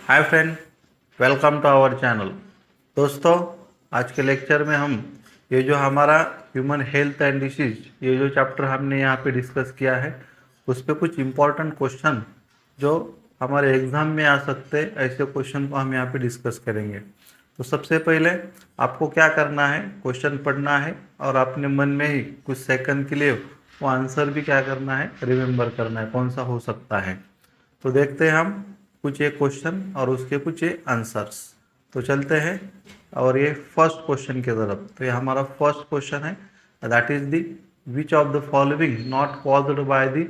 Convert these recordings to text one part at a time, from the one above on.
Hi friend, welcome to our channel. दोस्तों, आज के लेक्चर में हम ये जो हमारा ह्यूमन हेल्थ एंड डिसीज ये जो चैप्टर हमने यहाँ पे डिस्कस किया है उस पे कुछ इम्पोर्टेंट क्वेश्चन जो हमारे एग्ज़ाम में आ सकते हैं ऐसे क्वेश्चन को हम यहाँ पे डिस्कस करेंगे। तो सबसे पहले आपको क्या करना है, क्वेश्चन पढ़ना है और अपने मन में ही कुछ सेकंड के लिए वो आंसर भी क्या करना है, रिमेम्बर करना है कौन सा हो सकता है। तो देखते हैं हम कुछ एक क्वेश्चन और उसके कुछ एक आंसर्स। तो चलते हैं और ये फर्स्ट क्वेश्चन की तरफ। तो ये हमारा फर्स्ट क्वेश्चन है, that is the which of the following not caused by the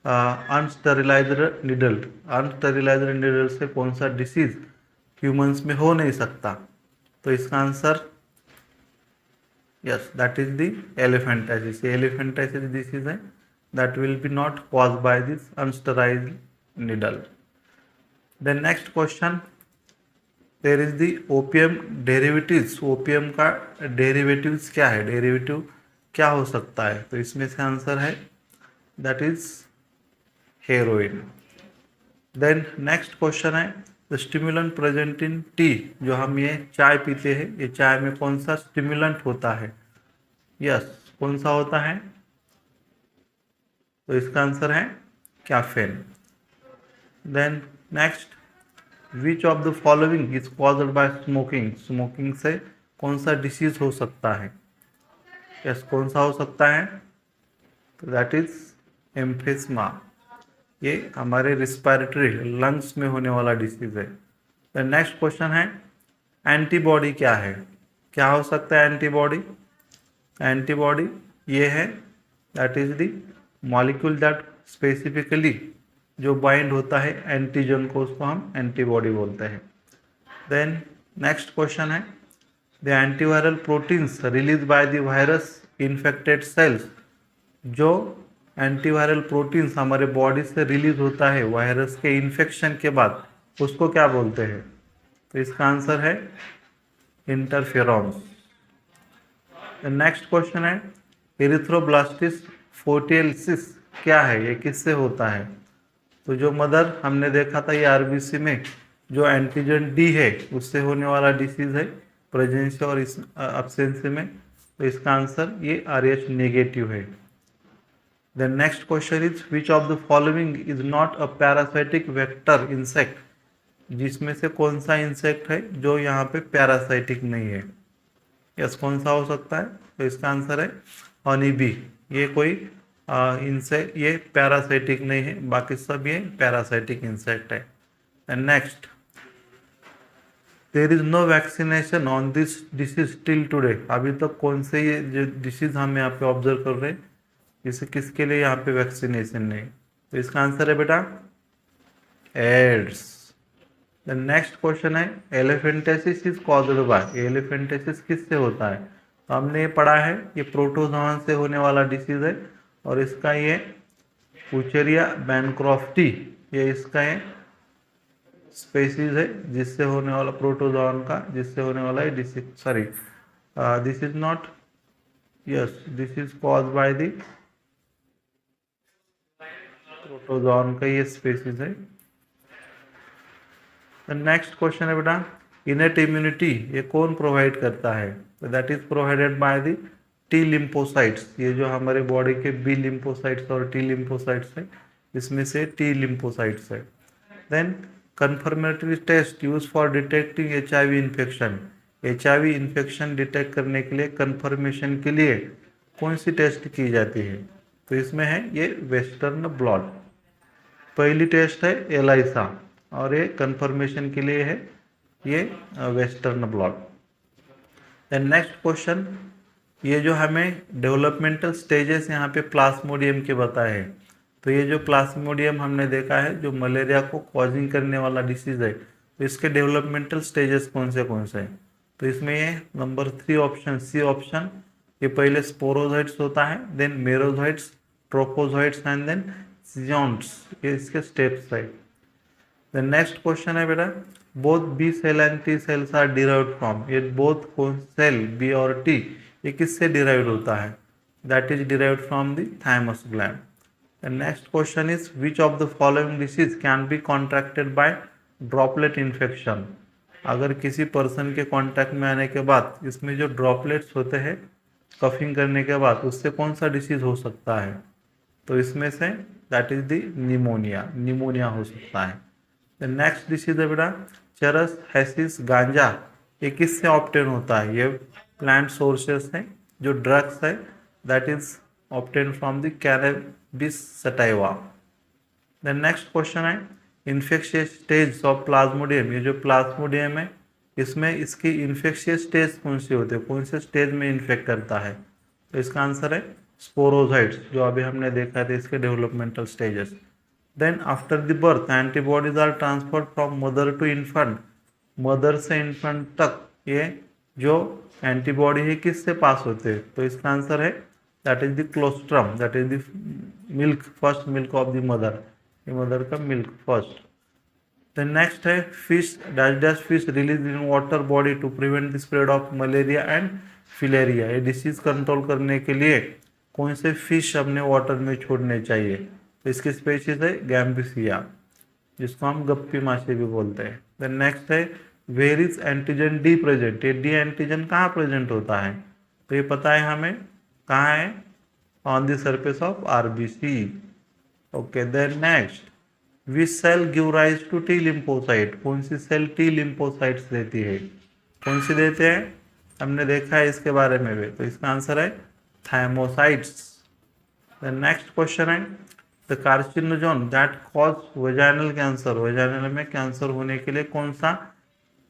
unsterilized needle. Unsterilized needle से कौन सा डिसीज ह्यूमंस में हो नहीं सकता। तो इसका answer yes, that is the elephantiasis. Elephantiasis disease है that will be not caused by this unsterilized needle. Then next question, there is the opium derivatives. Opium का डेरिवेटिव्स क्या है, डेरिवेटिव क्या हो सकता है। तो इसमें से आंसर है that is heroin. Then next question है, the stimulant present in tea. जो हम ये चाय पीते हैं, ये चाय में कौन सा स्टिमुलेंट होता है। यस, कौन सा होता है। तो इसका आंसर है caffeine. Then next, which of the following is caused by smoking. Smoking से कौन सा डिसीज हो सकता है। यस, कौन सा हो सकता है। तो दैट इज एम्फिस्मा। ये हमारे रिस्पायरेटरी लंग्स में होने वाला डिसीज है। द नेक्स्ट क्वेश्चन है, एंटीबॉडी क्या है। क्या हो सकता है एंटीबॉडी। एंटीबॉडी ये है that is the molecule that specifically जो बाइंड होता है एंटीजन को, उसको हम एंटीबॉडी बोलते हैं। देन नेक्स्ट क्वेश्चन है, the antiviral proteins release by the virus infected cells. जो एंटीवायरल प्रोटीन्स हमारे बॉडी से रिलीज होता है वायरस के इन्फेक्शन के बाद, उसको क्या बोलते हैं। तो इसका आंसर है इंटरफेरॉन्स। नेक्स्ट क्वेश्चन है, एरिथ्रोब्लास्टिस फोर्टियलिसिस क्या है, ये किससे होता है। तो जो मदर हमने देखा था ये आरबीसी में जो एंटीजन डी है उससे होने वाला डिसीज है प्रेजेंस और इस अब्सेंस में। तो इसका आंसर ये RH नेगेटिव है। The next question is, which of the following is not a parasitic vector insect. जिसमें से कौन सा इंसेक्ट है जो यहाँ पे पैरासाइटिक नहीं है। यस, कौन सा हो सकता है। तो इसका आंसर है हनी बी। ये कोई इनसे ये पैरासाइटिक नहीं है, बाकी सब ये पैरासाइटिक इंसेक्ट है। And next, there is no vaccination on this disease till today. अभी तक कौन से ये जो डिसीज हम यहाँ पे ऑब्जर्व कर रहे हैं, इसे किसके लिए यहाँ पे वैक्सीनेशन नहीं। तो इसका आंसर है बेटा एड्स। द नेक्स्ट क्वेश्चन है, elephantiasis is caused bye. Elephantiasis किससे होता है। तो हमने ये पढ़ा है ये प्रोटोजोआन से होने वाला डिसीज है और इसका ये पुचेरिया बैनक्रॉफ्टी ये इसका ये स्पेसीज है जिससे होने वाला प्रोटोजोआन का जिससे होने वाला है disease. Sorry, this is not, yes this is caused by the protozoan का ये स्पेसीज है। नेक्स्ट क्वेश्चन है बेटा, इनेट इम्यूनिटी ये कौन प्रोवाइड करता है। तो that is provided by the T lymphocytes. ये जो हमारे बॉडी के बी लिम्फोसाइट्स और टी लिम्फोसाइट्स है, इसमें से टी लिम्फोसाइट्स है। Then confirmatory test use for detecting HIV infection. HIV infection detect करने के लिए कंफर्मेशन के लिए कौन सी टेस्ट की जाती है। तो इसमें है ये वेस्टर्न ब्लॉट। पहली टेस्ट है एलाइसा और ये कंफर्मेशन के लिए है ये western blot. Then next question, ये जो हमें डेवलपमेंटल स्टेजेस यहाँ पे प्लाज्मोडियम के बताए हैं। तो ये जो प्लाज्मोडियम हमने देखा है जो मलेरिया को कॉजिंग करने वाला डिसीज है, तो इसके डेवलपमेंटल स्टेजेस कौन से हैं। तो इसमें ये नंबर 3 ऑप्शन सी ऑप्शन, ये पहले स्पोरोजोइट्स होता है, then merozoites, trophozoites and then schizonts, ये इसके स्टेप्स है। द नेक्स्ट क्वेश्चन है बेटा, both B cell and T cells are derived from. ये बोथ कौन सेल बी और टी ये किससे डिराइव्ड होता है। That is derived from the thymus gland. The next question is, which of the following disease can be contracted by droplet infection, अगर किसी पर्सन के कांटेक्ट में आने के बाद इसमें जो ड्रॉपलेट्स होते हैं कफिंग करने के बाद, उससे कौन सा डिसीज हो सकता है? तो इसमें से that is the pneumonia, pneumonia हो सकता है। द नेक्स्ट डिसीज है बेटा चरस हैसिस गांजा। ये किससे ऑब्टेन होता है? ये प्लांट सोर्सेस है। जो ड्रग्स है that is obtain from the cannabis sativa. The next question है इन्फेक्शियस स्टेज ऑफ प्लाज्मोडियम। ये जो प्लाज्मोडियम है इसमें इसकी इन्फेक्शियस स्टेज कौन सी होती है, कौन से स्टेज में इन्फेक्ट करता है? तो इसका आंसर है स्पोरोजाइट्स, जो अभी हमने देखा था इसके developmental stages. Then after the birth antibodies are transferred from mother to infant. Mother से इन्फेंट तक ये जो एंटीबॉडी है किससे पास होते हैं? तो इसका आंसर है that is the colostrum, that is the milk, first milk of the mother, ये मदर का मिल्क फर्स्ट। द नेक्स्ट है fish, dash fish release in water body to prevent the spread of malaria and filaria. ये disease control करने के लिए कौन से fish अपने वाटर में छोड़ने चाहिए? तो इसकी स्पेशीज है गैम्बिसिया, जिसको हम गप्पी माछली भी बोलते हैं। द नेक्स्ट है where is antigen D present. ये डी एंटीजन कहाँ प्रेजेंट होता है? तो ये पता है हमें कहाँ है, on the surface of RBC. Okay, then next which cell give rise to T lymphocyte. कौन सी सेल टी लिम्फोसाइट्स देती है? कौन सी देते हैं? हमने देखा है इसके बारे में भी। तो इसका आंसर है थाइमोसाइट्स। द नेक्स्ट क्वेश्चन है the carcinogen that cause vaginal cancer. Vaginal में कैंसर होने के लिए कौन सा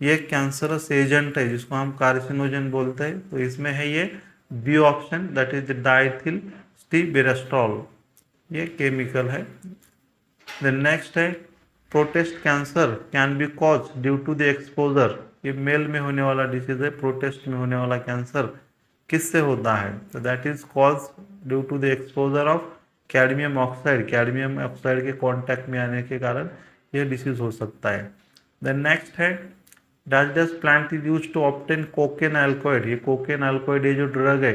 ये कैंसरस एजेंट है जिसको हम कार्सिनोजन बोलते हैं? तो इसमें है ये B option, that is diethyl stilbestrol, ये केमिकल है। द नेक्स्ट है prostate cancer can be cause due to the exposure. ये मेल में होने वाला डिसीज है। प्रोटेस्ट में होने वाला कैंसर किससे होता है? तो that is cause due to the exposure of cadmium oxide. Cadmium oxide के कांटेक्ट में आने के कारण ये डिसीज हो सकता है। द नेक्स्ट है dash plant is use to obtain cocaine अल्कोइड। ये कोकेन अल्कोइड, ये जो ड्रग है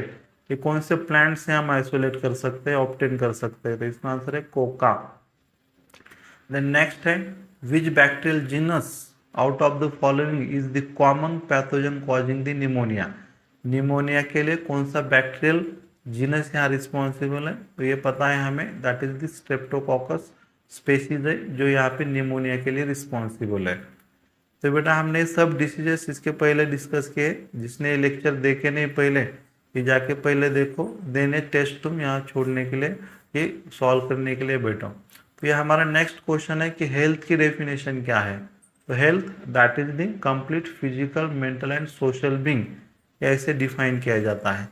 ये कौन से प्लांट से हम आइसोलेट कर सकते हैं, ऑब्टेन कर सकते हैं? तो इसका आंसर है कोका। देन नेक्स्ट है which bacterial genus out of the following is the common pathogen causing the pneumonia. Pneumonia के लिए कौन सा बैक्टीरियल जीनस यहाँ रिस्पॉन्सिबल है? तो ये पता है हमें, that is the Streptococcus species है जो यहाँ पे निमोनिया के लिए रिस्पॉन्सिबल है। तो बेटा हमने सब डिसीजेस इसके पहले डिस्कस किए। जिसने ये लेक्चर देखे नहीं पहले, ये जाके पहले देखो, देने टेस्ट तुम यहाँ छोड़ने के लिए, ये सॉल्व करने के लिए बैठो। तो ये हमारा नेक्स्ट क्वेश्चन है कि हेल्थ की डेफिनेशन क्या है? तो health that is the complete physical, mental and social being, ऐसे डिफाइन किया जाता है।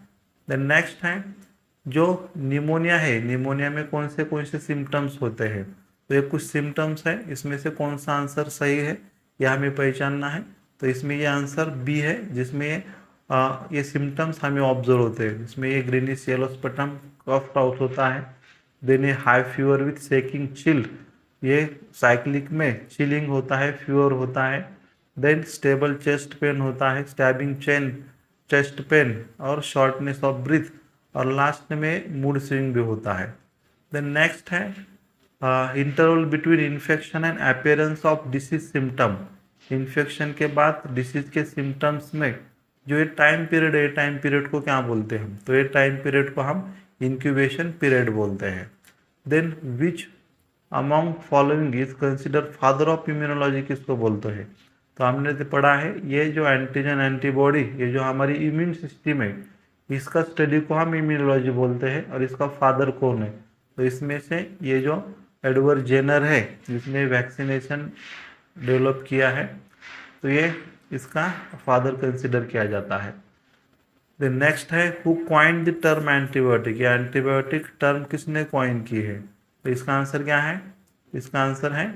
देन नेक्स्ट है जो निमोनिया है, निमोनिया में कौन से सिम्टम्स होते हैं? तो ये कुछ सिम्टम्स है, इसमें से कौन सा आंसर सही है यह हमें पहचानना है। तो इसमें ये आंसर बी है, जिसमें ये सिम्टम्स हमें ऑब्जर्व होते हैं। इसमें ये ग्रीनिश येलो स्पटम कफ्ड आउट होता है। देन ये high fever with shaking chilled, ये साइक्लिक में चिलिंग होता है, फीवर होता है। देन स्टेबल चेस्ट पेन होता है, स्टैबिंग चेस्ट पेन और शॉर्टनेस ऑफ ब्रीथ, और लास्ट में मूड स्विंग भी होता है। देन नेक्स्ट है interval between infection and appearance of disease symptom. Infection के बाद डिसीज के सिम्टम्स में जो ये टाइम पीरियड है, टाइम पीरियड को क्या बोलते हैं हम? तो ये टाइम पीरियड को हम इंक्यूबेशन पीरियड बोलते हैं। Then which among following is consider father of immunology, किसको बोलते हैं? तो हमने तो पढ़ा है ये जो एंटीजन एंटीबॉडी, ये जो हमारी इम्यून सिस्टम है, इसका स्टडी को हम इम्यूनोलॉजी बोलते हैं। और इसका फादर कौन है? तो इसमें से ये जो एडवर्ड जेनर है जिसने वैक्सीनेशन डेवलप किया है, तो ये इसका फादर कंसिडर किया जाता है। द नेक्स्ट है who coined the term antibiotic. ये एंटीबायोटिक टर्म किसने कॉइन की है? तो इसका आंसर क्या है? इसका आंसर है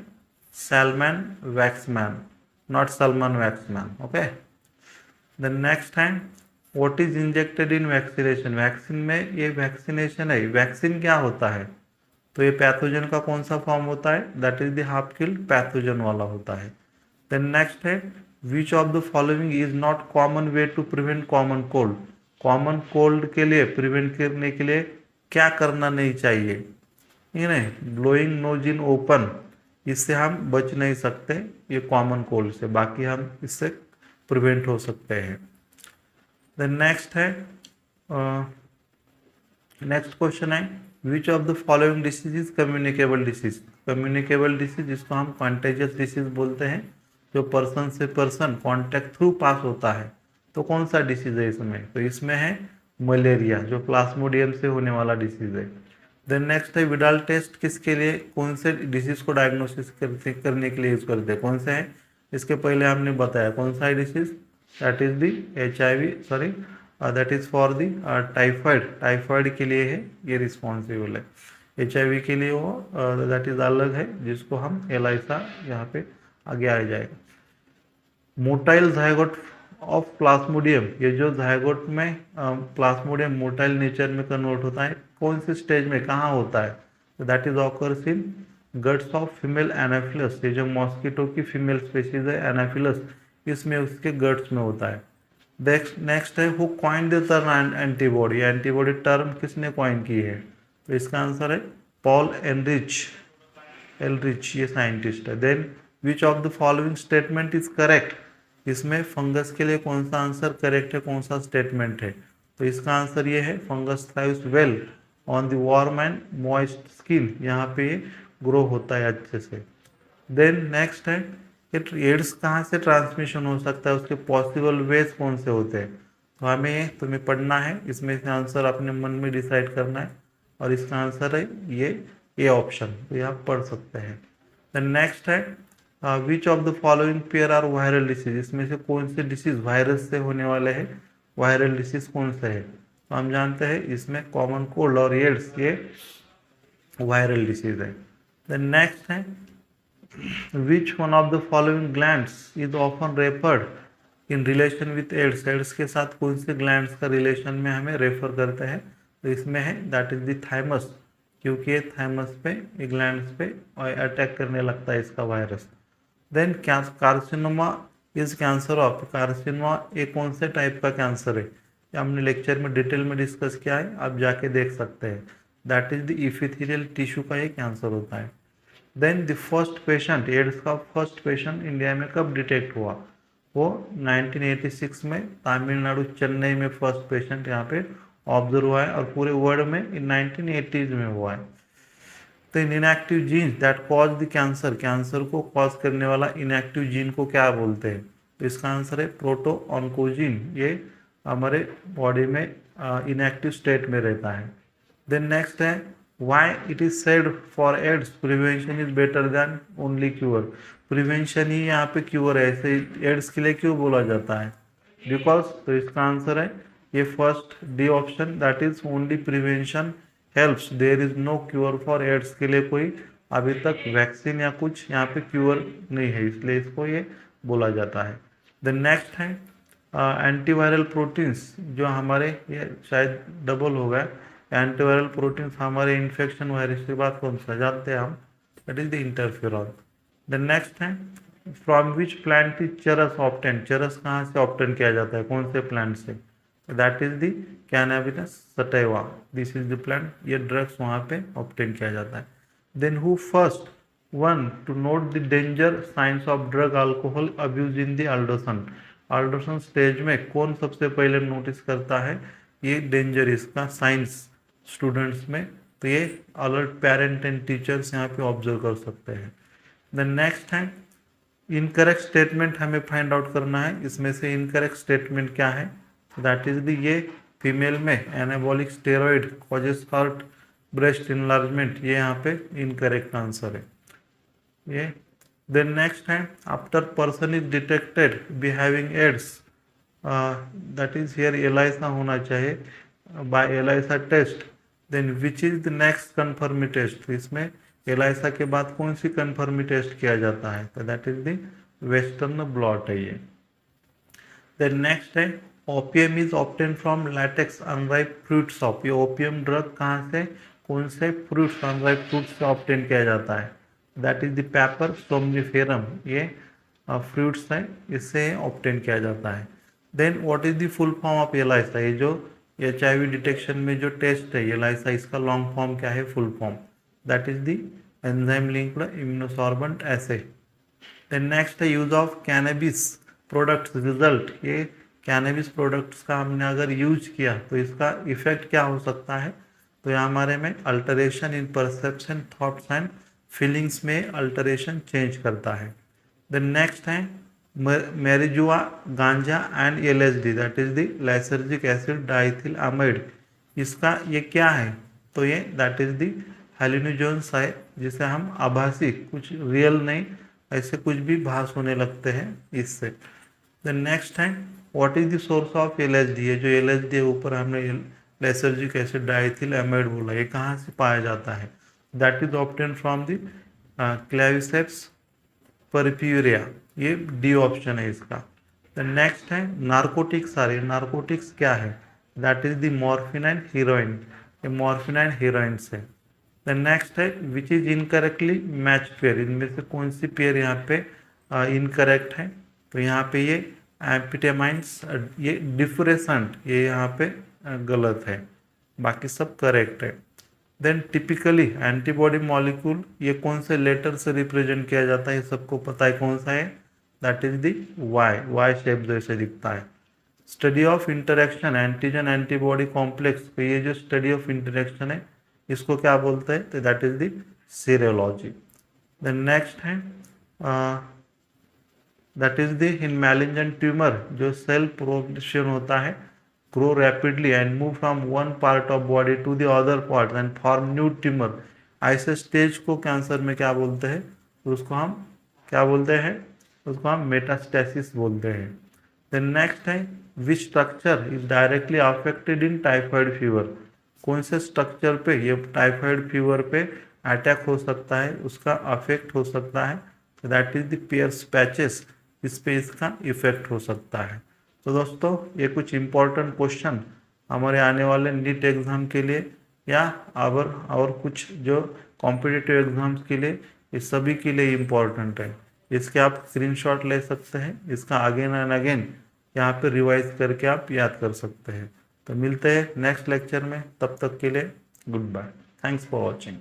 Selman Waksman, not Salman Waksman. Okay, the next है what is injected in vaccination. Vaccine में ये वैक्सीनेशन है, वैक्सीन क्या होता है? तो ये पैथोजन का कौन सा फॉर्म होता है? That is the half killed pathogen वाला होता है। देन नेक्स्ट है which of the following is not common way to prevent common cold. Common cold के लिए प्रिवेंट करने के लिए क्या करना नहीं चाहिए? ये नहीं, ब्लोइंग नोज इन ओपन, इससे हम बच नहीं सकते ये कॉमन कोल्ड से, बाकी हम इससे प्रिवेंट हो सकते हैं। देन नेक्स्ट है नेक्स्ट क्वेश्चन है which of the following disease is communicable disease. Communicable disease जिसको हम कॉन्टेजियस डिसीज बोलते हैं, जो पर्सन से पर्सन कॉन्टैक्ट थ्रू पास होता है, तो कौन सा डिसीज है इसमें? तो इसमें है मलेरिया, जो प्लाज्मोडियम से होने वाला डिसीज है। देन नेक्स्ट है विडाल टेस्ट किसके लिए, कौन से डिसीज को डायग्नोसिस करने के लिए यूज करते हैं, कौन से हैं? इसके पहले हमने बताया कौन सा है disease, that is the HIV, sorry that is for the typhoid, typhoid के लिए है ये रिस्पॉन्सिबल है। HIV के लिए वो दैट इज अलग है, जिसको हम एलाइसा यहाँ पे आगे आ जाएगा। मोटाइल जायगोट ऑफ प्लाज्मोडियम, ये जो जायगोट में प्लाज्मोडियम मोटाइल नेचर में कन्वर्ट होता है, कौन से स्टेज में कहाँ होता है? तो that is occurs in guts of female Anopheles, ये जो मॉस्किटो की फीमेल स्पेशीज है एनाफिलस, इसमें उसके गट्स में होता है। नेक्स्ट है who coin the term antibody, antibody term किसने कॉइन की है? तो इसका आंसर है पॉल एलरिच, ये साइंटिस्ट है। Then which of the following statement is correct, इसमें फंगस के लिए कौन सा आंसर करेक्ट है, कौन सा स्टेटमेंट है? तो इसका आंसर ये है fungus thrives well on the warm and moist skin, यहाँ पे ये ग्रो होता है अच्छे से। देन नेक्स्ट है एड्स कहाँ से ट्रांसमिशन हो सकता है, उसके पॉसिबल वेज कौन से होते हैं? तो हमें तुम्हें पढ़ना है, इसमें से आंसर अपने मन में डिसाइड करना है, और इसका आंसर है ये ऑप्शन, तो ये आप पढ़ सकते हैं। देन नेक्स्ट है which of the following pair are viral disease, इसमें से कौन से डिसीज वायरस से होने वाले हैं, वायरल डिसीज कौन से है? तो हम जानते हैं इसमें कॉमन कोल्ड और एड्स ये वायरल डिसीज है। देन नेक्स्ट है which one of the following glands is often referred in relation with AIDS, AIDS के साथ कौन से ग्लैंड्स का रिलेशन में हमें रेफर करते हैं? तो इसमें है दैट इज द थाइमस, क्योंकि ये थाइमस पे, ये ग्लैंड्स पे अटैक करने लगता है इसका virus. Then carcinoma is cancer of, carcinoma एक कौन से टाइप का कैंसर है, ये हमने लेक्चर में डिटेल में डिस्कस किया है, आप जाके देख सकते हैं। That is the epithelial tissue का ये कैंसर होता है। Then the first patient, AIDS का फर्स्ट पेशेंट इंडिया में कब डिटेक्ट हुआ? वो 1986 में तमिलनाडु चेन्नई में फर्स्ट पेशेंट यहाँ पे ऑब्जर्व हुआ है, और पूरे वर्ल्ड में इन 1980s में हुआ है। तो inactive gene that cause the cancer, cancer को कॉज करने वाला इनएक्टिव जीन को क्या बोलते हैं? तो इसका आंसर है प्रोटो ऑन्कोजीन, ये हमारे बॉडी में इनएक्टिव स्टेट में रहता है। देन नेक्स्ट है why it is said for AIDS prevention is better than only cure, prevention ही यहाँ पे क्यूर है, ऐसे एड्स के लिए क्यों बोला जाता है? बिकॉज, तो इसका आंसर है ये first D option, that is only prevention helps, there is no cure for AIDS, के लिए कोई अभी तक वैक्सीन या कुछ यहाँ पे क्यूर नहीं है, इसलिए इसको ये बोला जाता है। देन नेक्स्ट है एंटीवायरल प्रोटीन्स, जो हमारे, ये शायद डबल हो गया, एंटीवायरल प्रोटीन्स हमारे इन्फेक्शन वायरस के बाद कौन सा जानते हैं हम? That is the interferon. Then next है from which plant is charas obtain, चरस कहाँ से ऑब्टेन किया जाता है, कौन से प्लांट से? That is the cannabis sativa, this is the plant, ये ड्रग्स वहाँ पे ऑब्टेन किया जाता है। Then who first one to note the danger signs of drug alcohol abuse in the अल्डोसन, अल्डोसन स्टेज में कौन सबसे पहले नोटिस करता है ये डेंजर इसका साइंस स्टूडेंट्स में? तो ये अलर्ट पेरेंट एंड टीचर्स यहाँ पे ऑब्जर्व कर सकते हैं। देन नेक्स्ट है इनकरेक्ट स्टेटमेंट हमें फाइंड आउट करना है, इसमें से इनकरेक्ट स्टेटमेंट क्या है? दैट इज दी ये फीमेल में anabolic steroid causes heart breast enlargement, ये यहाँ पे इनकरेक्ट आंसर है ये। देन नेक्स्ट है after person is detected be having AIDS, that is here ELISA होना चाहिए, by ELISA test, then which is the next confirmatory test, इसमें ELISA के बाद कौन सी कन्फर्मी टेस्ट किया जाता है? तो that is the western blot है ये। देन नेक्स्ट है opium is obtain from latex unripe fruits of, ये ओपियम ड्रग कहाँ से, कौन से फ्रूट्स, अनराइप फ्रूट्स से ऑब्टेन किया जाता है? That is the papaver somniferum, ये फ्रूट्स है, इससे ऑब्टेन किया जाता है। Then what is the full form of ELISA, ये जो HIV डिटेक्शन में जो टेस्ट है एलाइसा, इसका लॉन्ग फॉर्म क्या है, full form? That is the enzyme linked immunosorbent ऐसे। देन नेक्स्ट है use of cannabis products result. ये कैनबिस प्रोडक्ट्स का हमने अगर यूज किया तो इसका इफेक्ट क्या हो सकता है, तो यहाँ हमारे में alteration in perception thoughts and feelings में अल्टरेशन चेंज करता है। देन नेक्स्ट है मैरिजुआ गांजा and LSD that is the lysergic acid diethyl amide. इसका ये क्या है, तो ये दैट इज द हेलिनोजोन्स है जिसे हम आभासी, कुछ रियल नहीं, ऐसे कुछ भी भास होने लगते हैं इससे। देन नेक्स्ट है what is the source of LSD। ये जो LSD है ऊपर हमने लाइसर्जिक एसिड डाइथिल अमाइड बोला, ये कहाँ से पाया जाता है, that is obtain from the Claviceps purpurea. ये डी ऑप्शन है इसका। द नेक्स्ट है नार्कोटिक्स सारे। नार्कोटिक्स क्या है, that is the morphine and heroine. ये मॉर्फिन एंड हीरोइन से। द नेक्स्ट है which is incorrectly match pair. इनमें से कौन सी पेयर यहाँ पे इनकरेक्ट है, तो यहाँ पे ये एम्फेटामाइन्स, ये डिफ्रेसेंट, ये यहाँ पे गलत है, बाकी सब करेक्ट है। देन टिपिकली एंटीबॉडी मॉलिक्यूल ये कौन से लेटर से रिप्रेजेंट किया जाता है, ये सबको पता है कौन सा है, that is the Y shape जैसे दिखता है। Study of interaction antigen antibody complex, तो ये जो स्टडी ऑफ इंटरेक्शन है इसको क्या बोलते हैं, तो that is the serology. Then next है that is the in malignant tumour जो सेल प्रोग्रेशन होता है, grow rapidly and move from one part of body to the other part and form new tumor। ऐसे stage को cancer में क्या बोलते हैं, तो उसको हम क्या बोलते हैं, उसको हम मेटास्टेसिस बोलते हैं। देन नेक्स्ट है which structure is directly affected in typhoid fever. कौन से स्ट्रक्चर पे ये टाइफाइड फीवर पे अटैक हो सकता है, उसका अफेक्ट हो सकता है, तो that is the Peyer's patches, इस पे इसका इफेक्ट हो सकता है। तो दोस्तों ये कुछ इम्पोर्टेंट क्वेश्चन हमारे आने वाले नीट एग्ज़ाम के लिए या और कुछ जो कॉम्पिटिटिव एग्ज़ाम्स के लिए, इस सभी के लिए इम्पोर्टेंट है। इसके आप स्क्रीनशॉट ले सकते हैं, इसका अगेन एंड अगेन यहाँ पे रिवाइज करके आप याद कर सकते हैं। तो मिलते हैं नेक्स्ट लेक्चर में, तब तक के लिए good bye, thanks for watching.